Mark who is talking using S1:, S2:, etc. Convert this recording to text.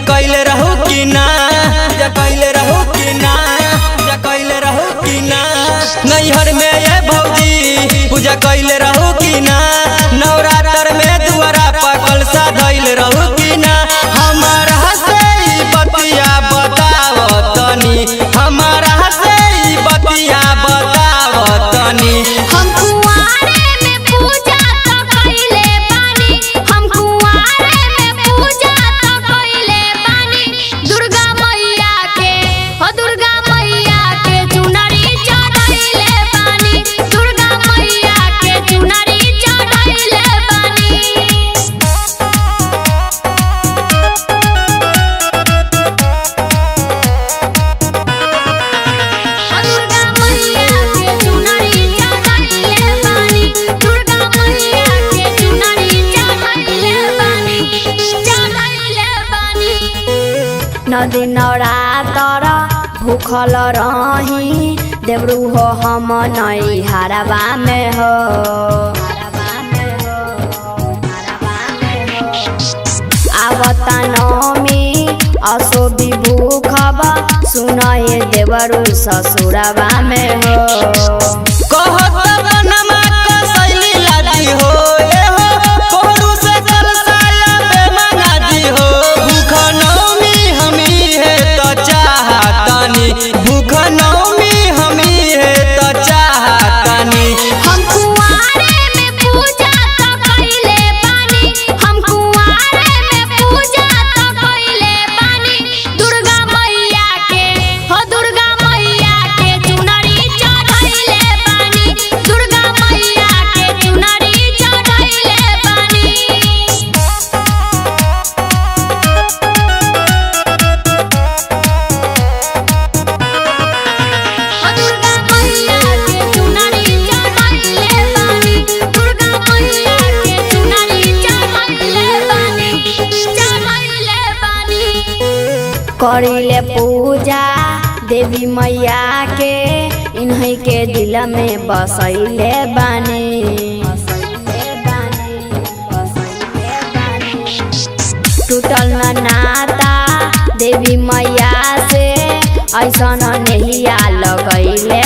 S1: कैले रहू कि ना, पूजा कैले रहू कि ना, पूजा कैले रहू कि ना। नैहर में ये भौजी पूजा कैले रहू कि ना, नवरात्र में दुआरा पर कलसा धइल रहू कि ना। हमारा से ई बतिया बताव तनी, हमारा से ई बतिया बताव तनी।
S2: हम कुंवारे में पूजा तो कइले बानी, हम कुंवारे में पूजा तो कइले बानी। दुर्गा मैया के हो दुर्गा मैया के चुनरी चढ़ाइले बानी, दुर्गा मैया के चुनरी चढ़ाइले बानी। दुर्गा मैया के चुनरी चढ़ाइले बानी, दुर्गा मैया के चुनरी चढ़ाइले बानी, चढ़ाइले बानी। नदी नवरातर भूखल रही, देवरू हो हम नैहरवा में हो। आवता नवमी असो भी भूखब, सुनए देवरू ससुरवा में हो।
S1: कहत बनमा कसैली लादी हो, ए हो कोहरू से कलसाया बे मंगादी हो। भूख नवमी हमी है तो चाहतानी, भूख नवमी हमी है तो चाहतानी।
S2: हम कुंवारे में पूजा तो कइले बानी, हम कुंवारे में पूजा तो कइले बानी। दुर्गा मैया के हो दुर्गा मैया के चुनरी चढ़ाइले बानी, दुर्गा मैया के चुनरी चढ़ाइले बानी। दुर्गा मैया के चुनरी चढ़ाइले बानी, दुर्गा मैया के चुनरी चढ़ाइले बानी, चढ़ाइले बानी। करिले पूजा देवी मैया के, इन्हीं के दिल में बसैले बानी। टूटल न नाता देवी मैया से, ऐसन नहिया लगैले